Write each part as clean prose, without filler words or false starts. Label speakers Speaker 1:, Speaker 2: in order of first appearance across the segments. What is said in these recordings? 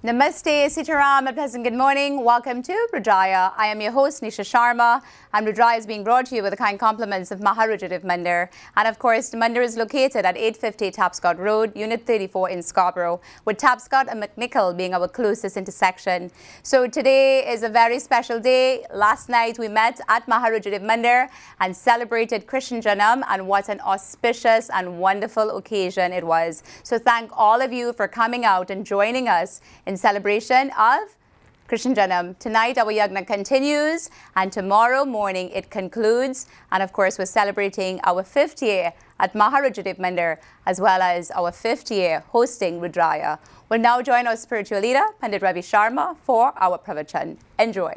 Speaker 1: Namaste, Sitaram, a pleasant good morning. Welcome to Rudraaya. I am your host, Nisha Sharma, and Rudraaya is being brought to you with the kind compliments of Maharudradev Mandir. And of course, the Mandir is located at 850 Tapscott Road, Unit 34 in Scarborough, with Tapscott and McNichol being our closest intersection. So today is a very special day. Last night we met at Maharudradev Mandir and celebrated Krishna Janam, and what an auspicious and wonderful occasion it was. So thank all of you for coming out and joining us in celebration of Krishna Janam. Tonight our yagna continues and tomorrow morning it concludes, and of course we're celebrating our 5th year at Maharudradev Mandir as well as our 5th year hosting Rudraaya. We'll now join our spiritual leader Pandit Ravi Sharma for our pravachan. Enjoy.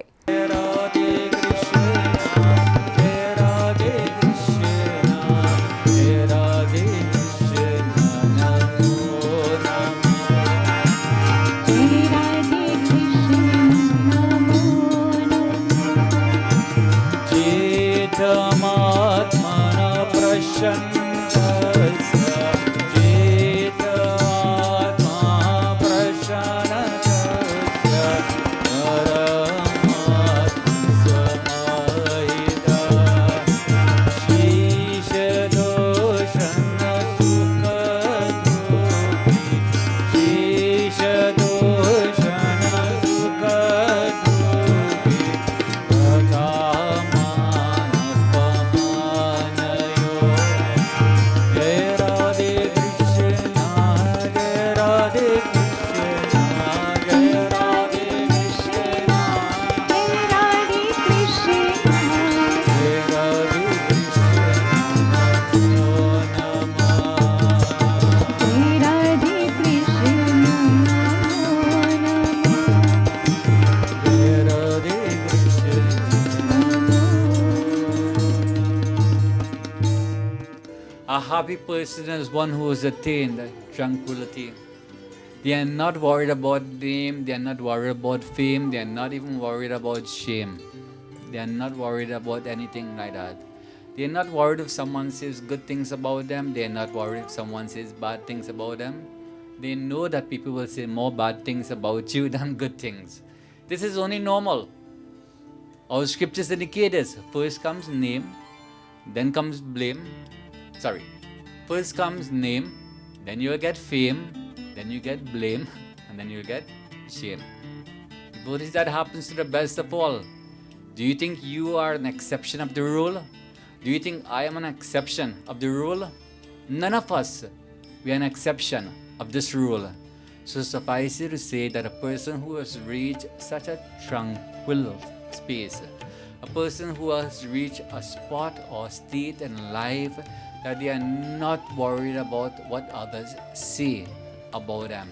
Speaker 2: A happy person is one who has attained tranquility. They are not worried about name, they are not worried about fame, they are not even worried about shame. They are not worried about anything like that. They are not worried if someone says good things about them, they are not worried if someone says bad things about them. They know that people will say more bad things about you than good things. This is only normal. Our scriptures indicate this. First comes name, then comes blame. First comes name, then you get fame, then you get blame, and then you get shame. What is that happens to the best of all? Do you think you are an exception of the rule? Do you think I am an exception of the rule? None of us. We are an exception of this rule. So suffice it to say that a person who has reached such a tranquil space, a person who has reached a spot or state in life that they are not worried about what others say about them.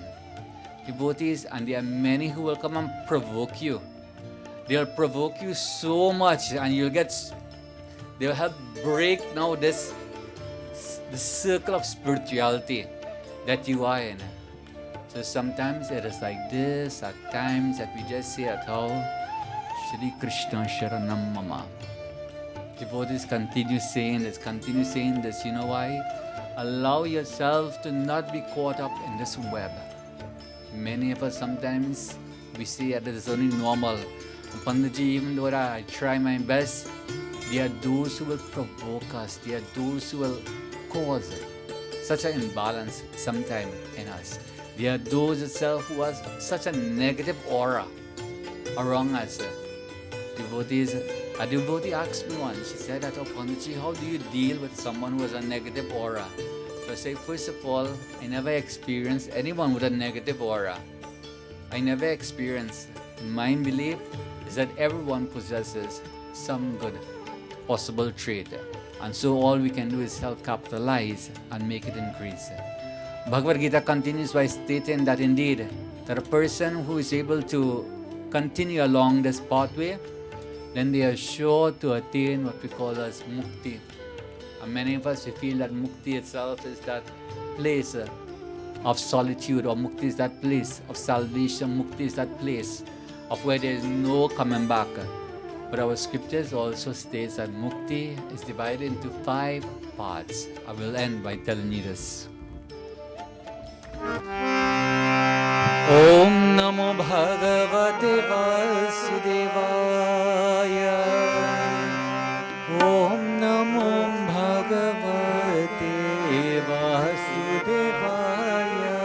Speaker 2: Devotees, and there are many who will come and provoke you. They'll provoke you so much and they'll help break now this circle of spirituality that you are in. So sometimes it is like this, at times that we just say at all, Shri Krishna Sharanam Mama. Devotees continue saying this. You know why? Allow yourself to not be caught up in this web. Many of us sometimes we say that it is only normal. Panditji, even though I try my best, there are those who will provoke us. There are those who will cause such an imbalance sometime in us. There are those itself who has such a negative aura around us. Devotees, a devotee asked me once, she said that, oh Panditji, how do you deal with someone who has a negative aura? So I say, first of all, I never experienced anyone with a negative aura. I never experienced. My belief is that everyone possesses some good possible trait. And so all we can do is self-capitalize and make it increase. Bhagavad Gita continues by stating that indeed, that a person who is able to continue along this pathway, then they are sure to attain what we call as mukti. And many of us, we feel that mukti itself is that place of solitude, or mukti is that place of salvation, mukti is that place of where there is no coming back. But our scriptures also states that mukti is divided into 5 parts. I will end by telling you this. Om Namo Bhagavate Vasudevaya. Om Namo Bhagavate Vasudevaya.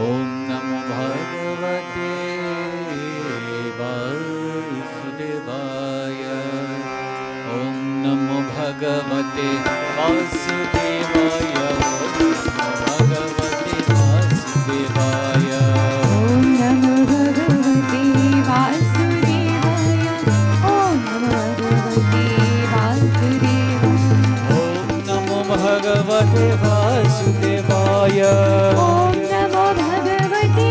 Speaker 2: Om Namo Bhagavate Vasudevaya. Om Namo Bhagavate Vasudevaya. Bhagavate Vasudevaya.
Speaker 3: Om Namo Bhagavate Vasudevaya. Om Namo Bhagavate Vasudevaya.
Speaker 2: Om Namo Bhagavate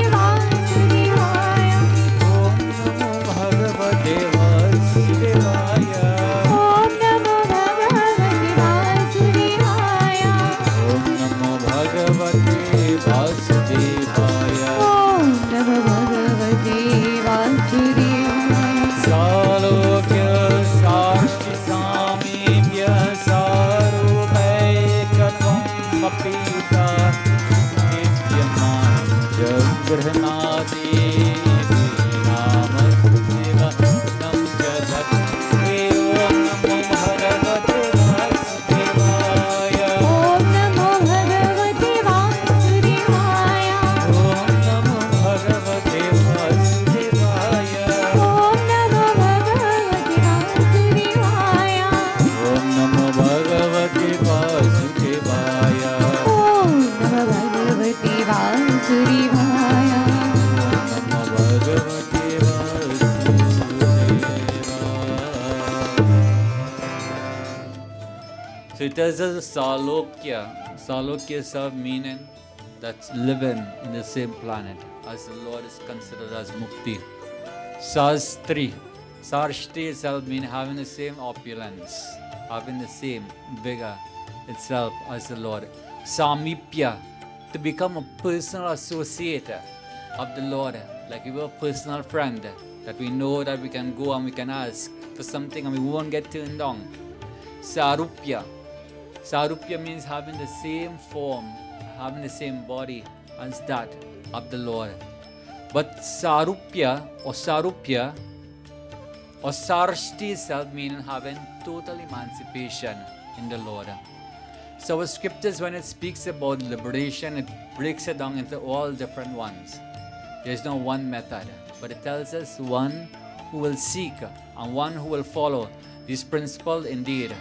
Speaker 2: Vasudevaya.
Speaker 3: Om Namo Bhagavate Vasudevaya.
Speaker 2: Om Namo Bhagavate Vasudevaya.
Speaker 3: Om Namo Bhagavate Vasudevaya.
Speaker 2: Om Namo Bhagavate Vasudevaya.
Speaker 3: Salokya Sarshi Samibhya Sarubhaikatvam Papita Nityaman Jagrhanati Namastiva Nam Jagat Om Namo Bhagavate Vasudevaya.
Speaker 2: Om Namo Bhagavate Vasudevaya.
Speaker 3: Om Namo Bhagavate Vasudevaya.
Speaker 2: Om Namo Bhagavate Vasudevaya.
Speaker 3: Om Namo Bhagavate Vasudevaya.
Speaker 2: Om Namo Bhagavate Vasudevaya.
Speaker 3: Namo Bhagavate Vasudevaya. So it tells us Salokya. Salokya is a meaning that's living in the same planet as the Lord is considered as Mukti. Sastri. Sarshti itself means having the same opulence, having the same vigor itself as the Lord. Samipya, to become a personal associate of the Lord, like we were a personal friend, that we know that we can go and we can ask for something and we won't get turned down. Sarupya. Sarupya means having the same form, having the same body as that of the Lord. But Sarupya or Sarshti itself meaning having total emancipation in the Lord. So our scriptures, when it speaks about liberation, it breaks it down into all different ones. There's no one method, but it tells us one who will seek and one who will follow this principle. Indeed,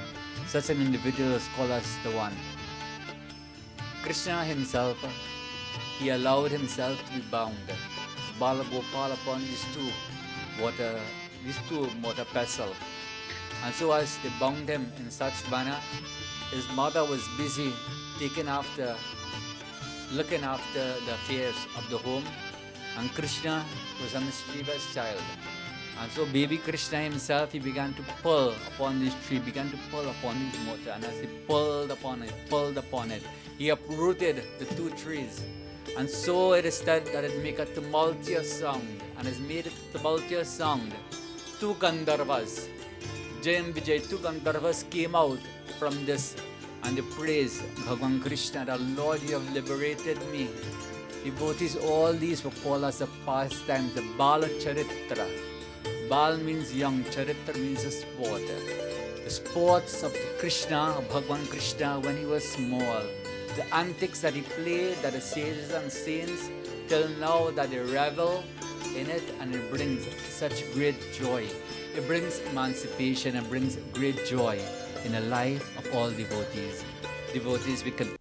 Speaker 3: such an individual is called as the one. Krishna himself, he allowed himself to be bound. Bala Gopal upon these two water vessels. And so as they bound him in such manner, his mother was busy looking after the affairs of the home, and Krishna was a mischievous child. And so baby Krishna himself, he began to pull upon this tree, began to pull upon this motor, and as he pulled upon it, he uprooted the two trees. And so it is said that it make a tumultuous sound, and has made a tumultuous sound. Two Gandharvas, Jai and Vijay, two Gandharvas came out from this and they praised Bhagavan Krishna, that Lord, you have liberated me. Devotees, all these were called as the pastimes, the Bala Charitra. Bal means young, Charitra means a sport. The sports of Krishna, of Bhagavan Krishna, when he was small. The antics that he played, that the sages and saints, till now that they revel in it, and it brings such great joy. It brings emancipation and brings great joy in the life of all devotees. Devotees, we can.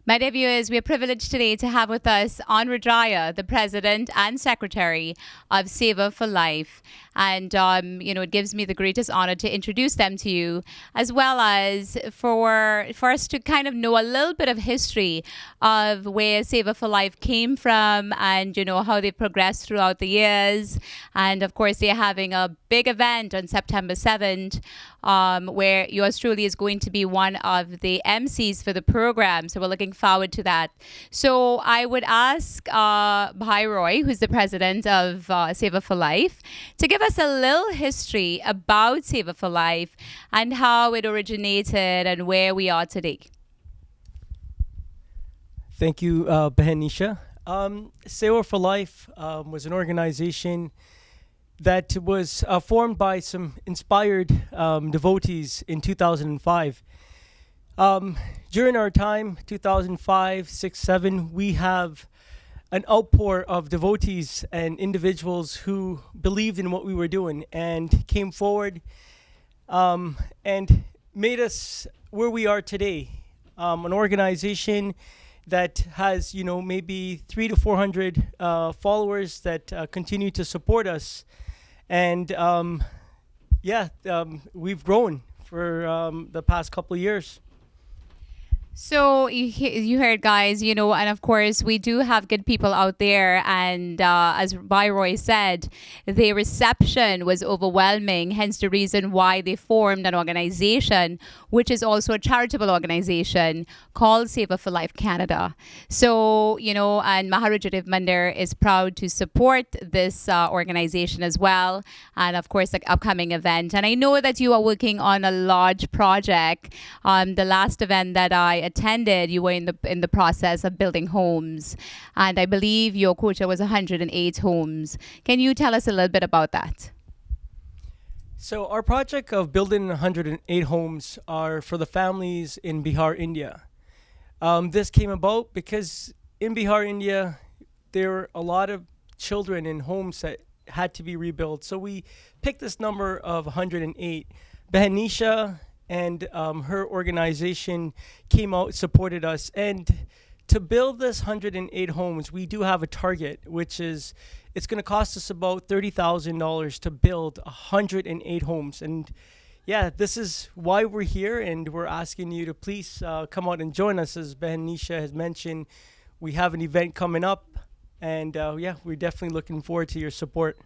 Speaker 1: My dear viewers, we are privileged today to have with us on Rudraaya, the President and Secretary of Seva for Life. And, it gives me the greatest honor to introduce them to you, as well as for us to kind of know a little bit of history of where Seva for Life came from and, how they progressed throughout the years. And, of course, they're having a big event on September 7th, where yours truly is going to be one of the MCs for the program. So we're looking forward to that. So I would ask Bhai Roy, who's the president of Seva for Life, to give us a little history about Seva for Life and how it originated and where we are today.
Speaker 4: Thank you, Behenisha. Seva for Life was an organization that was formed by some inspired devotees in 2005. During our time, 2005, 6, 7, we have an outpour of devotees and individuals who believed in what we were doing and came forward and made us where we are today. An organization that has, maybe 300 to 400 followers that continue to support us. And we've grown for the past couple of years.
Speaker 1: So you heard, guys, and of course we do have good people out there, and as Roy said, the reception was overwhelming, hence the reason why they formed an organization, which is also a charitable organization called Seva for Life Canada. So, and Maharaja Mandir is proud to support this organization as well, and of course the upcoming event. And I know that you are working on a large project. The last event that I attended, you were in the process of building homes, and I believe your quota was 108 homes. Can you tell us a little bit about that?
Speaker 4: So our project of building 108 homes are for the families in Bihar, India. This came about because in Bihar, India, there are a lot of children in homes that had to be rebuilt. So we picked this number of 108. Behanisha and her organization came out, supported us. And to build this 108 homes, we do have a target, which is it's going to cost us about $30,000 to build 108 homes. And yeah, this is why we're here, and we're asking you to please come out and join us. As Behanisha has mentioned, we have an event coming up, and we're definitely looking forward to your support.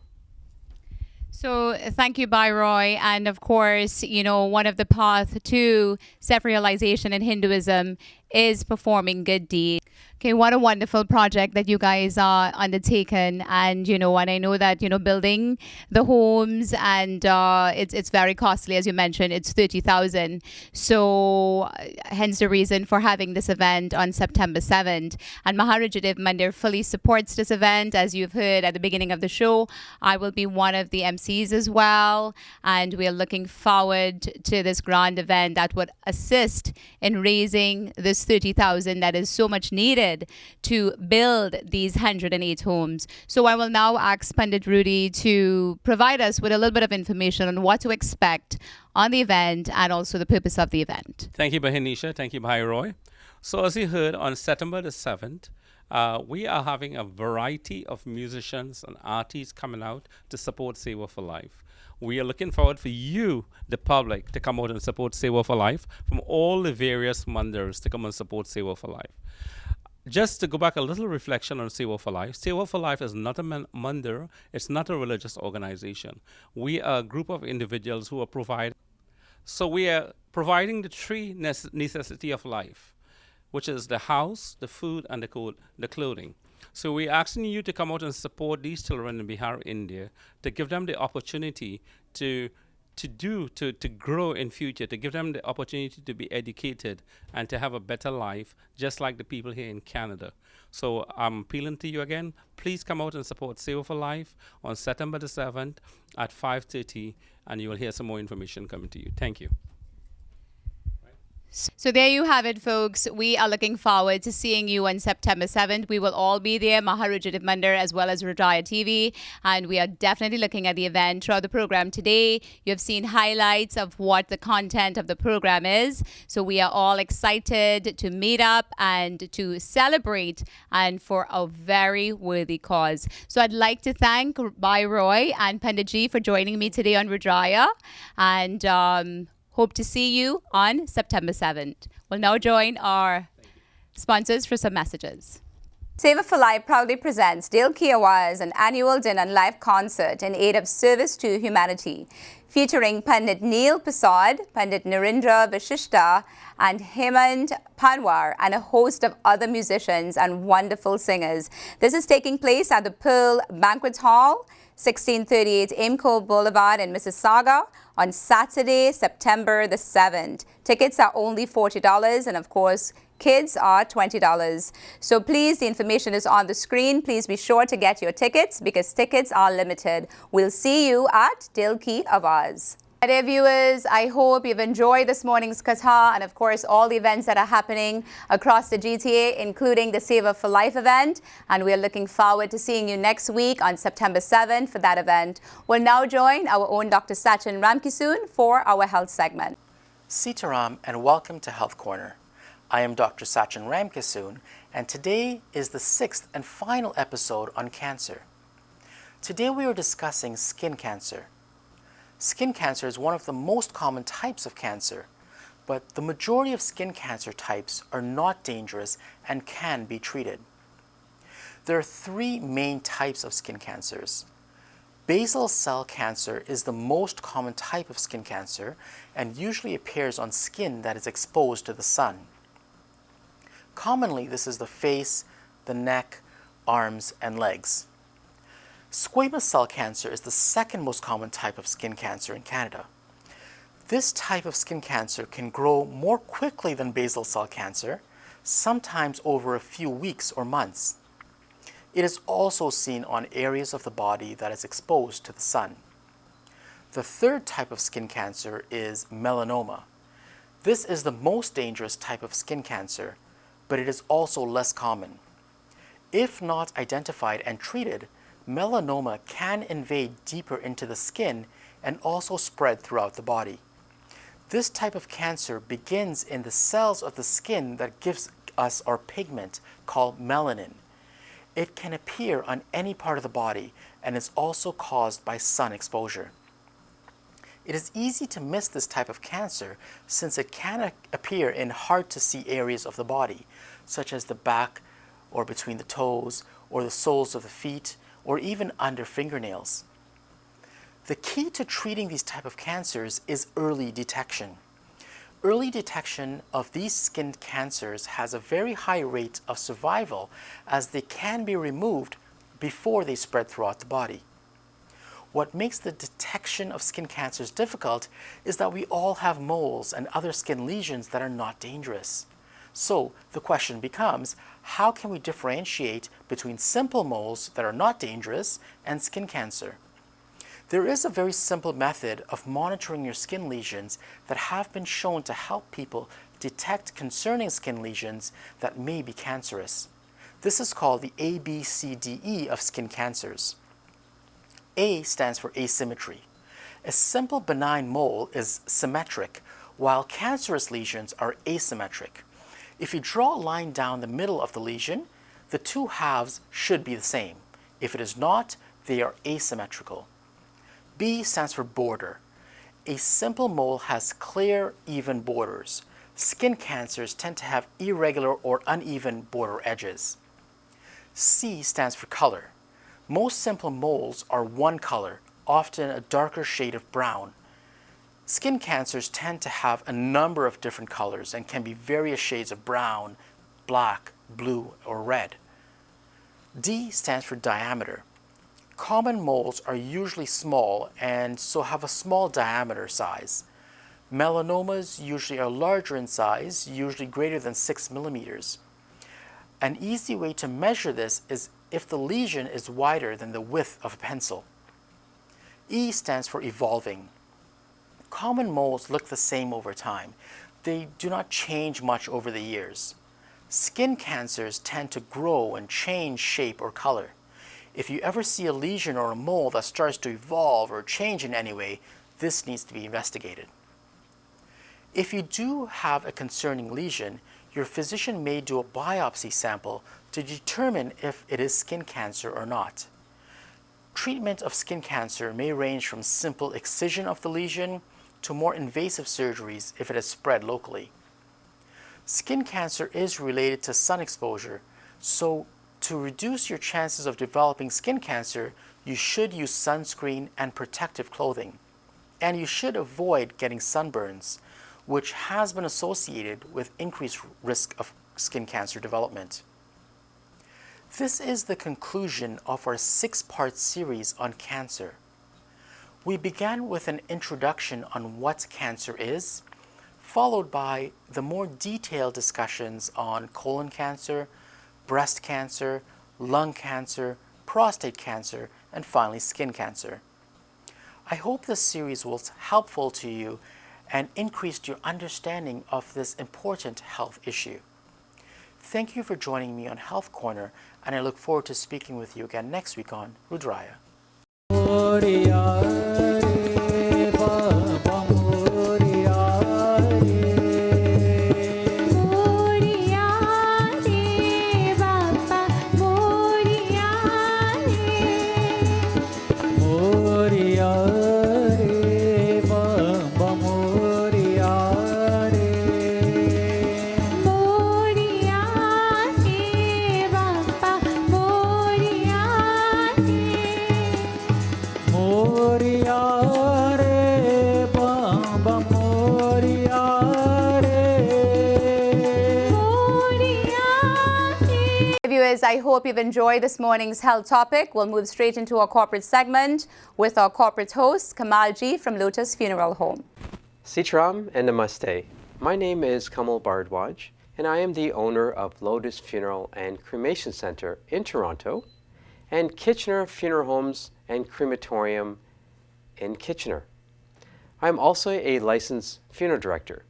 Speaker 1: So thank you, Roy. And of course, one of the paths to self-realization in Hinduism is performing good deeds. Okay, what a wonderful project that you guys are undertaken, and and I know that building the homes, and it's very costly, as you mentioned. It's 30,000. So hence the reason for having this event on September 7th. And Maharaja Mandir fully supports this event, as you've heard at the beginning of the show. I will be one of the MCs as well, and we are looking forward to this grand event that would assist in raising this 30,000 that is so much needed to build these 108 homes. So I will now ask Pandit Rudy to provide us with a little bit of information on what to expect on the event and also the purpose of the event.
Speaker 5: Thank you, Behanisha. Thank you, Roy. So as you heard, on September the 7th, we are having a variety of musicians and artists coming out to support Seva for Life. We are looking forward for you, the public, to come out and support Seva for Life from all the various mandirs to come and support Seva for Life. Just to go back a little reflection on Seva for Life is not a mandir, it's not a religious organization. We are a group of individuals who are providing. So we are providing the three necessity of life, which is the house, the food, and the clothing. So we're asking you to come out and support these children in Bihar, India, to give them the opportunity to grow in future, to give them the opportunity to be educated and to have a better life, just like the people here in Canada. So I'm appealing to you again, please come out and support Seva for Life on September the 7th at 5:30, and you will hear some more information coming to you. Thank you.
Speaker 1: So there you have it, folks. We are looking forward to seeing you on September 7th. We will all be there, Maharaja Mandir as well as Rudraaya TV, and we are definitely looking at the event throughout the program today. You have seen highlights of what the content of the program is. So we are all excited to meet up and to celebrate, and for a very worthy cause. So I'd like to thank Roy and Pandit for joining me today on Rudraaya, and hope to see you on September 7th. We'll now join our sponsors for some messages.
Speaker 6: Seva for Life proudly presents Dale Kiawa's an annual dinner and live concert in aid of service to humanity, featuring Pandit Neil Prasad, Pandit Narendra Vashishta, and Hemant Panwar, and a host of other musicians and wonderful singers. This is taking place at the Pearl Banquet Hall, 1638 Aimco Boulevard in Mississauga on Saturday, September the 7th. Tickets are only $40 and of course, kids are $20. So please, the information is on the screen. Please be sure to get your tickets because tickets are limited. We'll see you at Dil Ki Awaaz. Dear viewers, I hope you've enjoyed this morning's Katha and of course all the events that are happening across the GTA, including the Seva for Life event. And we are looking forward to seeing you next week on September 7th for that event. We'll now join our own Dr. Sachin Ramkisoon for our health segment.
Speaker 7: Sitaram and welcome to Health Corner. I am Dr. Sachin Ramkisoon and today is the 6th and final episode on cancer. Today we are discussing skin cancer. Skin cancer is one of the most common types of cancer, but the majority of skin cancer types are not dangerous and can be treated. There are three main types of skin cancers. Basal cell cancer is the most common type of skin cancer and usually appears on skin that is exposed to the sun. Commonly, this is the face, the neck, arms, and legs. Squamous cell cancer is the second most common type of skin cancer in Canada. This type of skin cancer can grow more quickly than basal cell cancer, sometimes over a few weeks or months. It is also seen on areas of the body that is exposed to the sun. The third type of skin cancer is melanoma. This is the most dangerous type of skin cancer, but it is also less common. If not identified and treated, melanoma can invade deeper into the skin and also spread throughout the body. This type of cancer begins in the cells of the skin that gives us our pigment called melanin. It can appear on any part of the body and is also caused by sun exposure. It is easy to miss this type of cancer since it can appear in hard-to-see areas of the body, such as the back or between the toes or the soles of the feet, or even under fingernails. The key to treating these type of cancers is early detection. Early detection of these skin cancers has a very high rate of survival as they can be removed before they spread throughout the body. What makes the detection of skin cancers difficult is that we all have moles and other skin lesions that are not dangerous. So the question becomes, how can we differentiate between simple moles that are not dangerous and skin cancer? There is a very simple method of monitoring your skin lesions that have been shown to help people detect concerning skin lesions that may be cancerous. This is called the ABCDE of skin cancers. A stands for asymmetry. A simple benign mole is symmetric, while cancerous lesions are asymmetric. If you draw a line down the middle of the lesion, the two halves should be the same. If it is not, they are asymmetrical. B stands for border. A simple mole has clear, even borders. Skin cancers tend to have irregular or uneven border edges. C stands for color. Most simple moles are one color, often a darker shade of brown. Skin cancers tend to have a number of different colors and can be various shades of brown, black, blue, or red. D stands for diameter. Common moles are usually small and so have a small diameter size. Melanomas usually are larger in size, usually greater than 6 millimeters. An easy way to measure this is if the lesion is wider than the width of a pencil. E stands for evolving. Common moles look the same over time. They do not change much over the years. Skin cancers tend to grow and change shape or color. If you ever see a lesion or a mole that starts to evolve or change in any way, this needs to be investigated. If you do have a concerning lesion, your physician may do a biopsy sample to determine if it is skin cancer or not. Treatment of skin cancer may range from simple excision of the lesion to more invasive surgeries if it has spread locally. Skin cancer is related to sun exposure, so to reduce your chances of developing skin cancer, you should use sunscreen and protective clothing. And you should avoid getting sunburns, which has been associated with increased risk of skin cancer development. This is the conclusion of our 6-part series on cancer. We began with an introduction on what cancer is, followed by the more detailed discussions on colon cancer, breast cancer, lung cancer, prostate cancer, and finally skin cancer. I hope this series was helpful to you and increased your understanding of this important health issue. Thank you for joining me on Health Corner, and I look forward to speaking with you again next week on Rudraaya.
Speaker 1: Viewers, I hope you've enjoyed this morning's health topic. We'll move straight into our corporate segment with our corporate host, Kamal Ji from Lotus Funeral Home.
Speaker 8: Sitram and Namaste. My name is Kamal Bardwaj, and I am the owner of Lotus Funeral and Cremation Center in Toronto and Kitchener Funeral Homes and Crematorium in Kitchener. I'm also a licensed funeral director.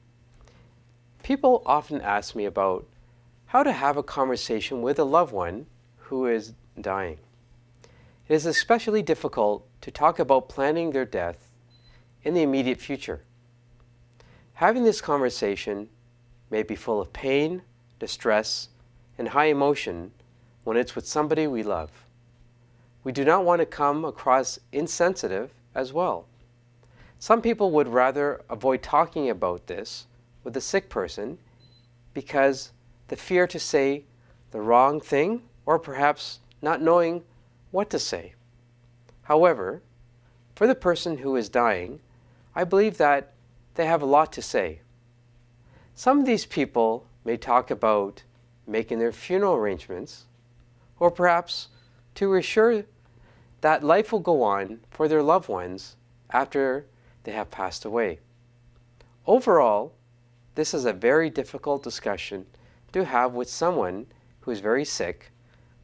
Speaker 8: People often ask me about how to have a conversation with a loved one who is dying. It is especially difficult to talk about planning their death in the immediate future. Having this conversation may be full of pain, distress, and high emotion when it's with somebody we love. We do not want to come across insensitive as well. Some people would rather avoid talking about this with a sick person because the fear to say the wrong thing or perhaps not knowing what to say. However, for the person who is dying, I believe that they have a lot to say. Some of these people may talk about making their funeral arrangements or perhaps to assure that life will go on for their loved ones after they have passed away. Overall, this is a very difficult discussion to have with someone who is very sick,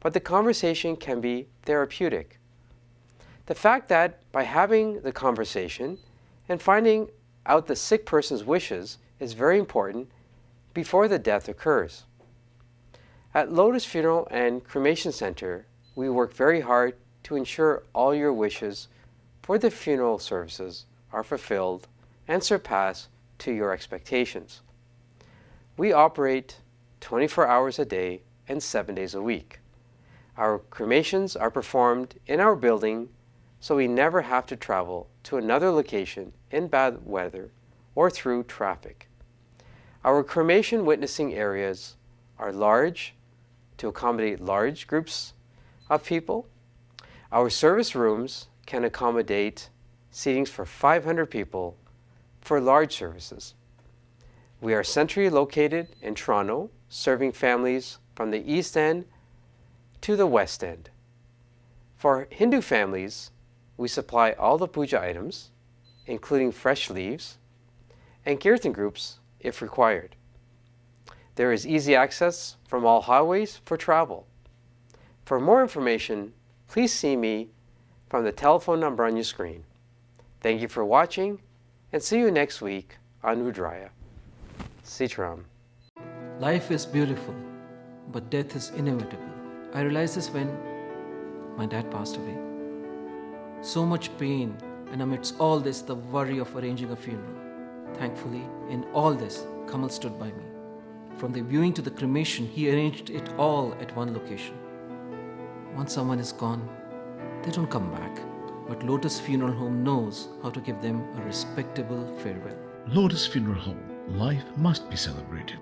Speaker 8: but the conversation can be therapeutic. The fact that by having the conversation and finding out the sick person's wishes is very important before the death occurs. At Lotus Funeral and Cremation Center, we work very hard to ensure all your wishes for the funeral services are fulfilled and surpass to your expectations. We operate 24 hours a day and 7 days a week. Our cremations are performed in our building, so we never have to travel to another location in bad weather or through traffic. Our cremation witnessing areas are large to accommodate large groups of people. Our service rooms can accommodate seatings for 500 people for large services. We are centrally located in Toronto, serving families from the East End to the West End. For Hindu families, we supply all the puja items, including fresh leaves, and kirtan groups if required. There is easy access from all highways for travel. For more information, please see me from the telephone number on your screen. Thank you for watching, and see you next week on Rudraaya. Sitram.
Speaker 9: Life is beautiful, but death is inevitable. I realized this when my dad passed away. So much pain, and amidst all this, the worry of arranging a funeral. Thankfully, in all this, Kamal stood by me. From the viewing to the cremation, he arranged it all at one location. Once someone is gone, they don't come back. But Lotus Funeral Home knows how to give them a respectable farewell.
Speaker 10: Lotus Funeral Home. Life must be celebrated.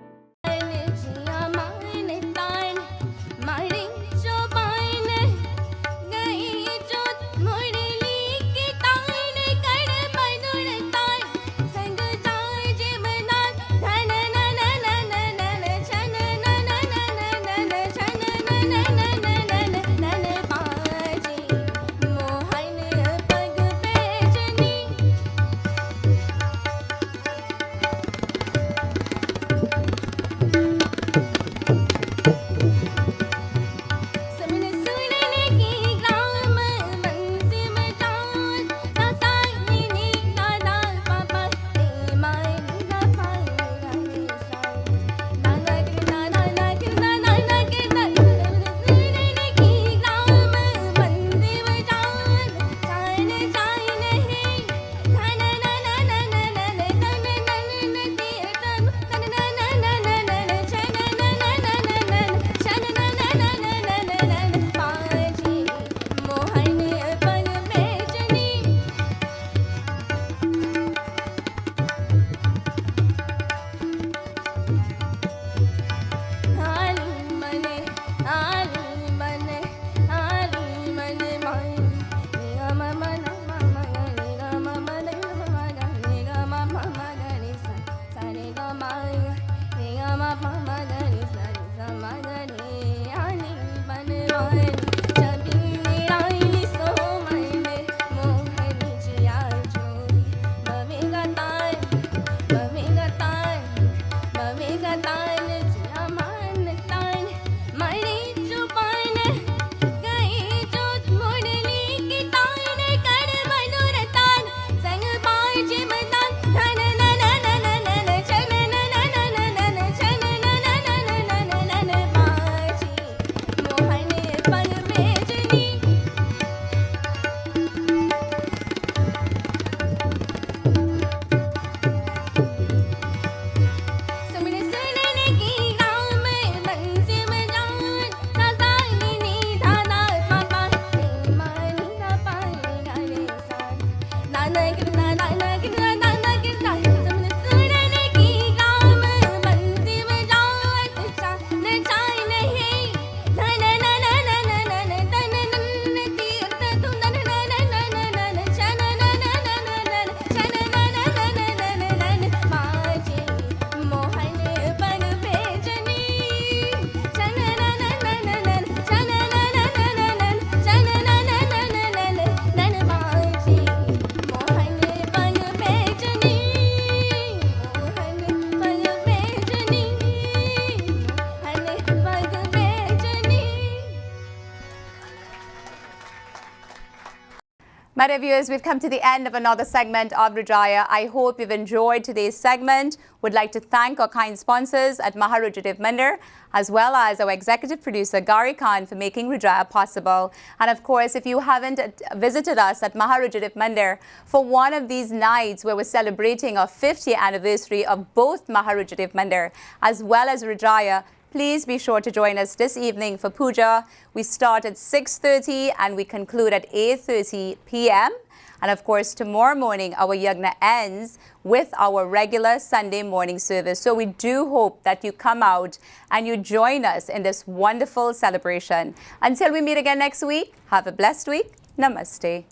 Speaker 1: My dear viewers, we've come to the end of another segment of Rudraaya. I hope you've enjoyed today's segment. Would like to thank our kind sponsors at Maharudradev Mandir, as well as our executive producer Gari Khan for making Rudraaya possible. And of course, if you haven't visited us at Maharudradev Mandir for one of these nights where we're celebrating our 50th anniversary of both Maharudradev Mandir as well as Rudraaya, please be sure to join us this evening for puja. We start at 6:30 and we conclude at 8:30 p.m. And of course, tomorrow morning, our yagna ends with our regular Sunday morning service. So we do hope that you come out and you join us in this wonderful celebration. Until we meet again next week, have a blessed week. Namaste.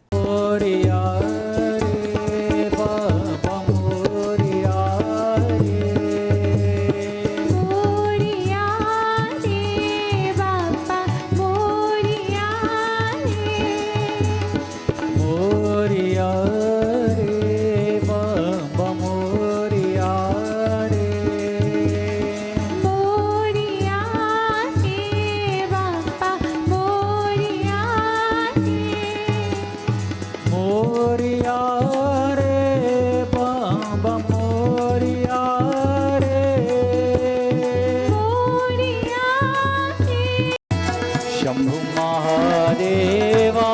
Speaker 3: Shambhu Mahadeva,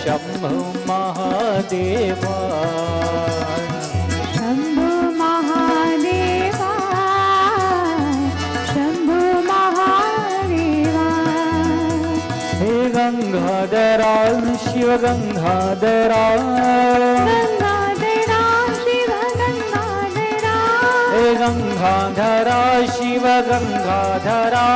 Speaker 3: Shambhu Mahadeva,
Speaker 6: Shambhu Mahadeva, Shambhu Mahadeva.
Speaker 3: He Gangadhara, Shiva Gangadhara,
Speaker 6: Gangadhara, Shiva Gangadhara.
Speaker 3: He Gangadhara, Shiva Gangadhara.